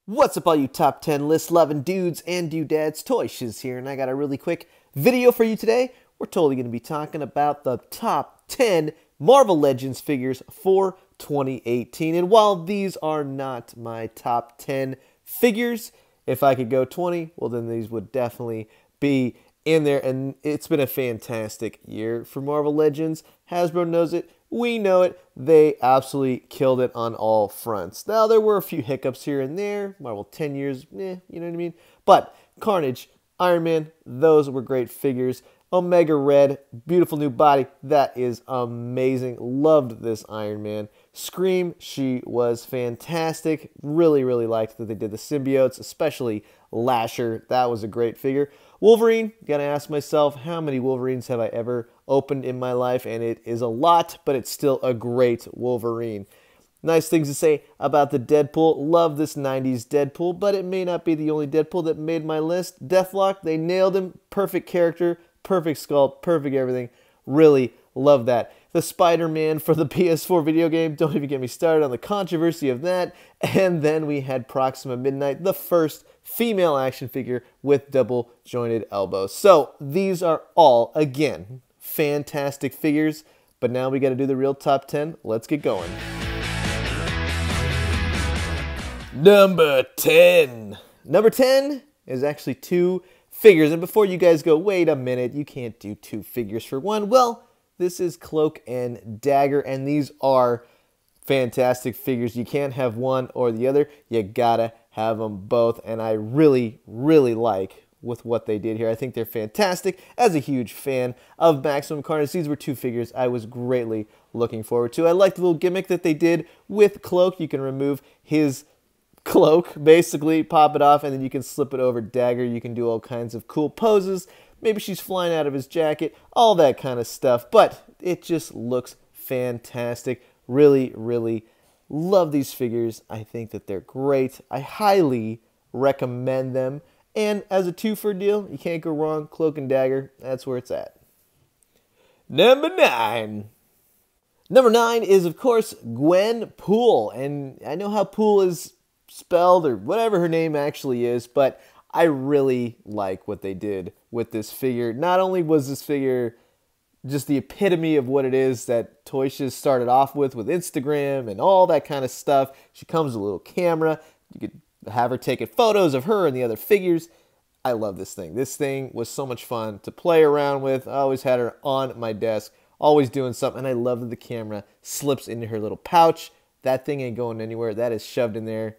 What's up all you top 10 list loving dudes and dudettes, Toy Shiz here, and I got a really quick video for you today. We're totally going to be talking about the top 10 Marvel Legends figures for 2018. And while these are not my top 10 figures, if I could go 20, well then these would definitely be in there. And it's been a fantastic year for Marvel Legends. Hasbro knows it. We know it. They absolutely killed it on all fronts. Now, there were a few hiccups here and there. Marvel 10 years, you know what I mean? But Carnage, Iron Man, those were great figures. Omega Red, beautiful new body. That is amazing. Loved this Iron Man. Scream, she was fantastic. Really, really liked that they did the symbiotes, especially Lasher. That was a great figure. Wolverine, gotta ask myself, how many Wolverines have I ever opened in my life? And it is a lot, but it's still a great Wolverine. Nice things to say about the Deadpool. Love this 90s Deadpool, but it may not be the only Deadpool that made my list. Deathlock, they nailed him. Perfect character, perfect sculpt, perfect everything. Really love that. The Spider-Man for the PS4 video game, don't even get me started on the controversy of that. And then we had Proxima Midnight, the first female action figure with double jointed elbows. So these are all, again, fantastic figures. But now we got to do the real top 10. Let's get going. Number 10. Number 10 is actually two figures. And before you guys go, wait a minute, you can't do two figures for one. Well, this is Cloak and Dagger, and these are fantastic figures. You can't have one or the other. You gotta have them both, and I really, really like with what they did here. I think they're fantastic. As a huge fan of Maximum Carnage, these were two figures I was greatly looking forward to. I like the little gimmick that they did with Cloak. You can remove his cloak, basically, pop it off, and then you can slip it over Dagger. You can do all kinds of cool poses. Maybe she's flying out of his jacket, all that kind of stuff. But it just looks fantastic. Really, really love these figures. I think that they're great. I highly recommend them. And as a two-for deal, you can't go wrong. Cloak and Dagger, that's where it's at. Number 9. Number 9 is, of course, Gwen Poole. And I know how Poole is spelled or whatever her name actually is, but I really like what they did with this figure. Not only was this figure just the epitome of what it is that Toy Shiz started off with Instagram and all that kind of stuff. She comes with a little camera. You could have her taking photos of her and the other figures. I love this thing. This thing was so much fun to play around with. I always had her on my desk, always doing something. And I love that the camera slips into her little pouch. That thing ain't going anywhere. That is shoved in there.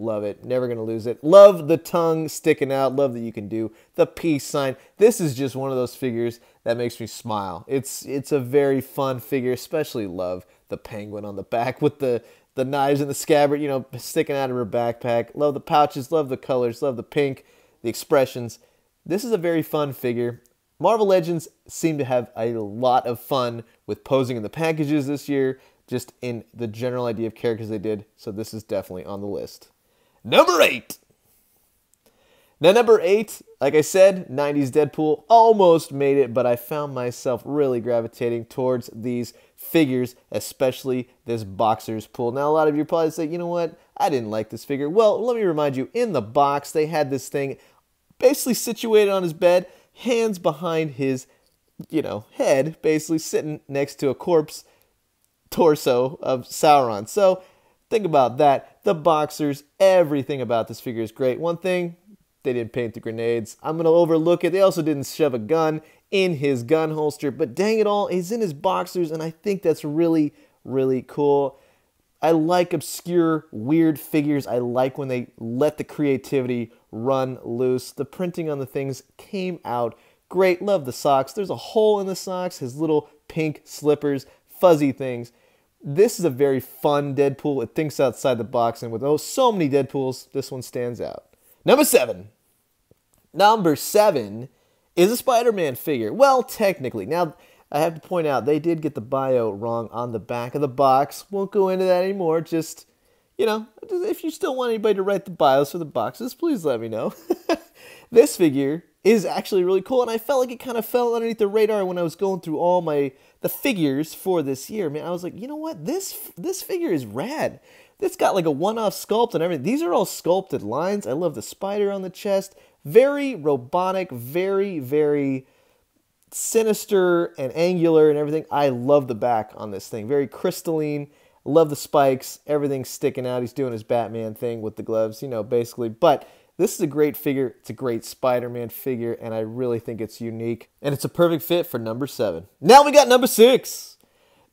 Love it. Never going to lose it. Love the tongue sticking out. Love that you can do the peace sign. This is just one of those figures that makes me smile. It's a very fun figure. Especially love the penguin on the back with the knives and the scabbard, you know, sticking out of her backpack. Love the pouches. Love the colors. Love the pink, the expressions. This is a very fun figure. Marvel Legends seem to have a lot of fun with posing in the packages this year, just in the general idea of characters they did. So this is definitely on the list. Number 8. Now, number 8, like I said, 90s Deadpool almost made it, but I found myself really gravitating towards these figures, especially this Boxer's Pool. Now, a lot of you probably say, you know what, I didn't like this figure. Well, let me remind you, in the box, they had this thing basically situated on his bed, hands behind his, head, basically sitting next to a corpse torso of Sauron. So, think about that. The boxers, everything about this figure is great. One thing, they didn't paint the grenades. I'm going to overlook it. They also didn't shove a gun in his gun holster. But dang it all, he's in his boxers, and I think that's really, really cool. I like obscure, weird figures. I like when they let the creativity run loose. The printing on the things came out great. Love the socks. There's a hole in the socks. His little pink slippers, fuzzy things. This is a very fun Deadpool. It thinks outside the box, and with so many Deadpools, this one stands out. Number 7. Number 7 is a Spider-Man figure. Well, technically. Now, I have to point out, they did get the bio wrong on the back of the box. Won't go into that anymore. Just, if you still want anybody to write the bios for the boxes, please let me know. This figure is actually really cool, and I felt like it kind of fell underneath the radar when I was going through all the figures for this year. Man, I was like, you know what? This figure is rad. It's got like a one-off sculpt and everything. These are all sculpted lines. I love the spider on the chest. Very robotic, very, very sinister and angular and everything. I love the back on this thing. Very crystalline. Love the spikes. Everything's sticking out. He's doing his Batman thing with the gloves, you know, basically. But this is a great figure. It's a great Spider-Man figure, and I really think it's unique. And it's a perfect fit for NumberSeven. Now we got NumberSix.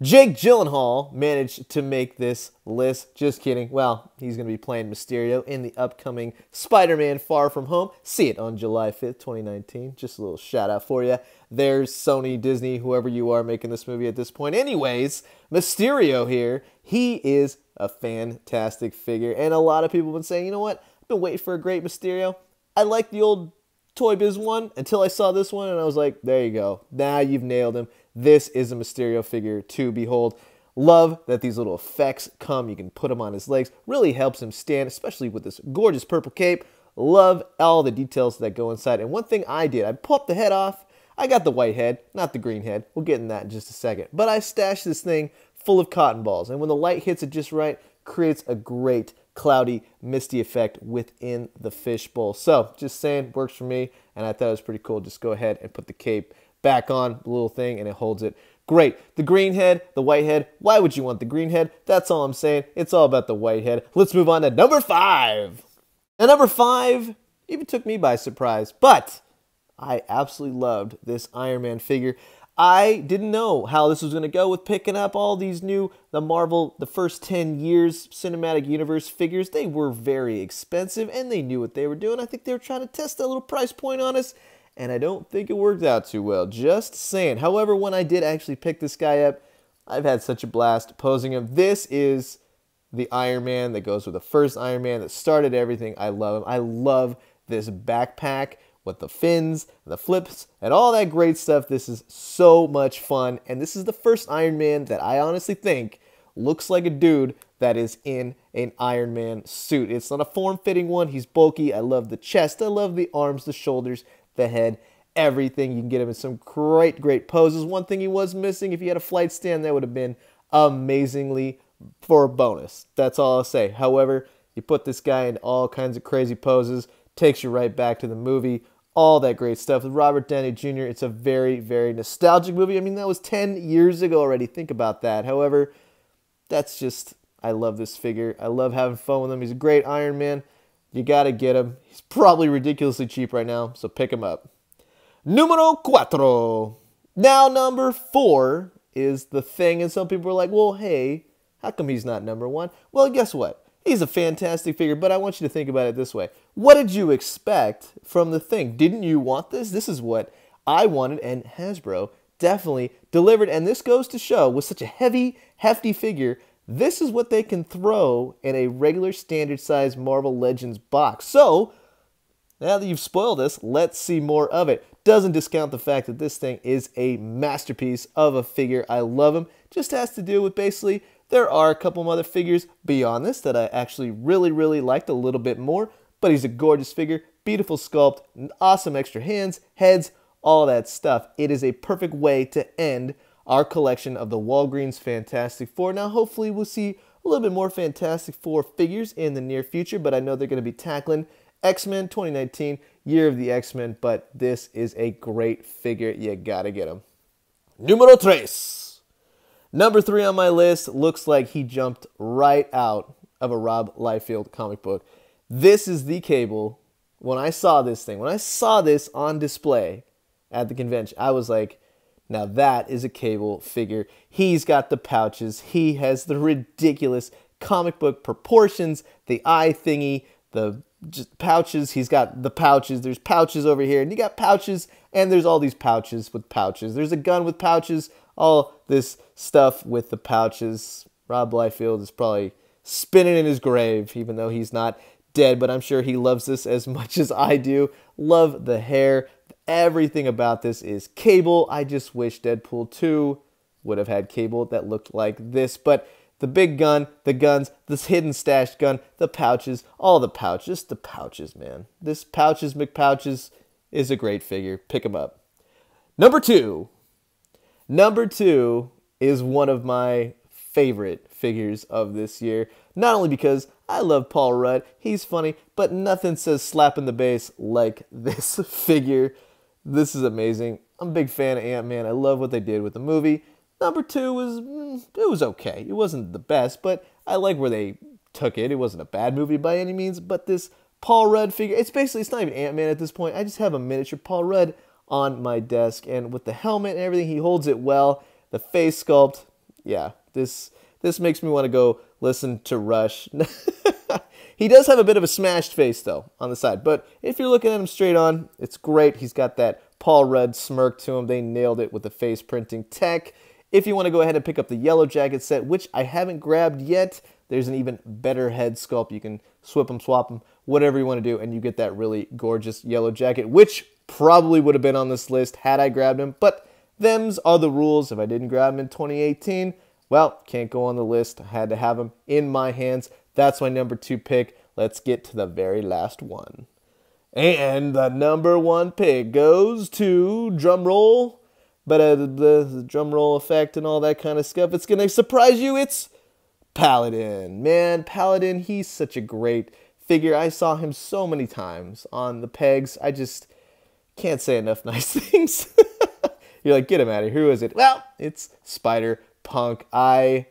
Jake Gyllenhaal managed to make this list. Just kidding. Well, he's going to be playing Mysterio in the upcoming Spider-Man Far From Home. See it on July 5th, 2019. Just a little shout out for you. There's Sony, Disney, whoever you are making this movie at this point. Anyways, Mysterio here. He is a fantastic figure. And a lot of people have been saying, you know what? I've been waiting for a great Mysterio. I like the old Toy Biz one until I saw this one, and I was like, there you go. Now you've nailed him. This is a Mysterio figure to behold. Love that these little effects come. You can put them on his legs. Really helps him stand, especially with this gorgeous purple cape. Love all the details that go inside. And one thing I did, I popped the head off. I got the white head, not the green head. We'll get in that in just a second. But I stashed this thing full of cotton balls. And when the light hits it just right, creates a great cloudy, misty effect within the fishbowl. So, just saying, works for me. And I thought it was pretty cool. Just go ahead and put the cape back on the little thing and it holds it. Great. The green head, the white head. Why would you want the green head? That's all I'm saying. It's all about the white head. Let's move on to number 5. And number 5 even took me by surprise, but I absolutely loved this Iron Man figure. I didn't know how this was going to go with picking up all these new, the first 10 years cinematic universe figures. They were very expensive and they knew what they were doing. I think they were trying to test that little price point on us. And I don't think it worked out too well, just saying. However, when I did actually pick this guy up, I've had such a blast posing him. This is the Iron Man that goes with the first Iron Man that started everything. I love him. I love this backpack with the fins, and the flips, and all that great stuff. This is so much fun. And this is the first Iron Man that I honestly think looks like a dude that is in an Iron Man suit. It's not a form-fitting one. He's bulky. I love the chest. I love the arms, the shoulders, the head, everything. You can get him in some great, great poses. One thing he was missing, if he had a flight stand, that would have been amazingly for a bonus. That's all I'll say. However, you put this guy in all kinds of crazy poses, takes you right back to the movie, all that great stuff. With Robert Downey Jr., it's a very, very nostalgic movie. I mean, that was 10 years ago already. Think about that. However, that's just, I love this figure. I love having fun with him. He's a great Iron Man. You gotta get him. He's probably ridiculously cheap right now, so pick him up. Numero 4. Now number 4 is the thing, and some people are like, well, hey, how come he's not number 1? Well, guess what? He's a fantastic figure, but I want you to think about it this way. What did you expect from the thing? Didn't you want this? This is what I wanted, and Hasbro definitely delivered, and this goes to show, with such a heavy, hefty figure, this is what they can throw in a regular standard size Marvel Legends box. So, now that you've spoiled us, let's see more of it. Doesn't discount the fact that this thing is a masterpiece of a figure. I love him. Just has to do with basically, there are a couple of other figures beyond this that I actually really, really liked a little bit more. But he's a gorgeous figure, beautiful sculpt, awesome extra hands, heads, all that stuff. It is a perfect way to end our collection of the Walgreens Fantastic Four. Now, hopefully, we'll see a little bit more Fantastic Four figures in the near future, but I know they're going to be tackling X-Men 2019, Year of the X-Men, but this is a great figure. You gotta get him. Numero 3. Number 3 on my list looks like he jumped right out of a Rob Liefeld comic book. This is the Cable. When I saw this thing, when I saw this on display at the convention, I was like, now that is a Cable figure. He's got the pouches. He has the ridiculous comic book proportions, the eye thingy, the just pouches. He's got the pouches. There's pouches over here, and you got pouches, and there's all these pouches with pouches. There's a gun with pouches, all this stuff with the pouches. Rob Liefeld is probably spinning in his grave, even though he's not dead, but I'm sure he loves this as much as I do. Love the hair. Everything about this is Cable. I just wish Deadpool 2 would have had Cable that looked like this. But the big gun, the guns, this hidden stash gun, the pouches, all the pouches, just the pouches, man. This Pouches McPouches is a great figure. Pick him up. Number 2. Number 2 is one of my favorite figures of this year. Not only because I love Paul Rudd, he's funny, but nothing says slap in the face like this figure. This is amazing. I'm a big fan of Ant-Man. I love what they did with the movie. Number 2 was okay. It wasn't the best, but I like where they took it. It wasn't a bad movie by any means, but this Paul Rudd figure, it's not even Ant-Man at this point. I just have a miniature Paul Rudd on my desk, and with the helmet and everything, he holds it well. The face sculpt, yeah, this makes me want to go listen to Rush. He does have a bit of a smashed face, though, on the side. But if you're looking at him straight on, it's great. He's got that Paul Rudd smirk to him. They nailed it with the face printing tech. If you want to go ahead and pick up the Yellow Jacket set, which I haven't grabbed yet, there's an even better head sculpt. You can swip them, swap them, whatever you want to do, and you get that really gorgeous Yellow Jacket, which probably would have been on this list had I grabbed him. But them's are the rules. If I didn't grab him in 2018, well, can't go on the list. I had to have him in my hands. That's my number 2 pick. Let's get to the very last one. And the number 1 pick goes to, drum roll, but the drum roll effect and all that kind of stuff, it's going to surprise you. It's Paladin. Man, Paladin, he's such a great figure. I saw him so many times on the pegs. I just can't say enough nice things. You're like, get him out of here. Who is it? Well, it's Spider-Punk. I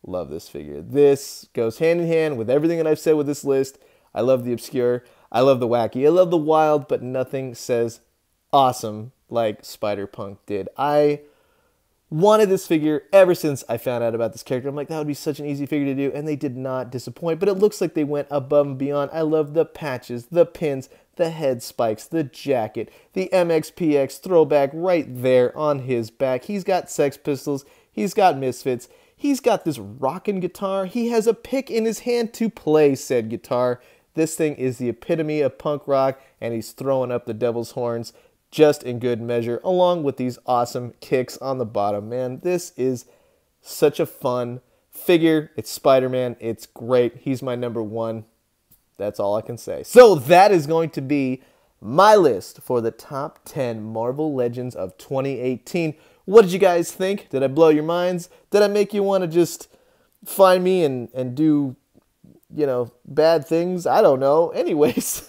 love this figure. This goes hand in hand with everything that I've said with this list. I love the obscure. I love the wacky. I love the wild, but nothing says awesome like Spider-Punk did. I wanted this figure ever since I found out about this character. I'm like, that would be such an easy figure to do, and they did not disappoint, but it looks like they went above and beyond. I love the patches, the pins, the head spikes, the jacket, the MXPX throwback right there on his back. He's got Sex Pistols. He's got Misfits. He's got this rockin' guitar. He has a pick in his hand to play said guitar. This thing is the epitome of punk rock, and he's throwing up the devil's horns just in good measure, along with these awesome kicks on the bottom. Man, this is such a fun figure. It's Spider-Man. It's great. He's my number 1. That's all I can say. So that is going to be my list for the top 10 Marvel Legends of 2018. What did you guys think? Did I blow your minds? Did I make you want to just find me and do, you know, bad things? I don't know. Anyways,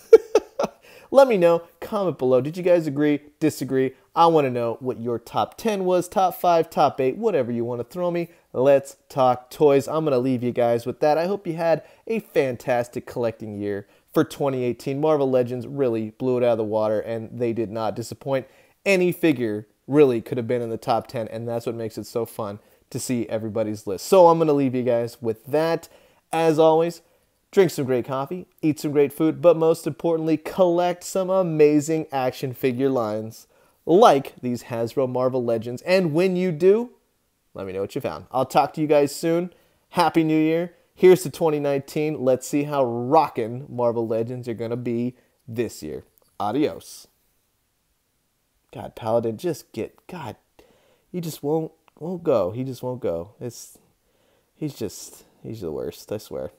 let me know. Comment below. Did you guys agree? Disagree? I want to know what your top 10 was, top 5, top 8, whatever you want to throw me. Let's talk toys. I'm going to leave you guys with that. I hope you had a fantastic collecting year for 2018. Marvel Legends really blew it out of the water, and they did not disappoint. Any figure really could have been in the top 10, and that's what makes it so fun to see everybody's list. So I'm going to leave you guys with that. As always, drink some great coffee, eat some great food, but most importantly, collect some amazing action figure lines like these Hasbro Marvel Legends. And when you do, let me know what you found. I'll talk to you guys soon. Happy New Year. Here's to 2019. Let's see how rockin' Marvel Legends are going to be this year. Adios. God, Paladin, God, he just won't go. He just won't go. He's the worst, I swear.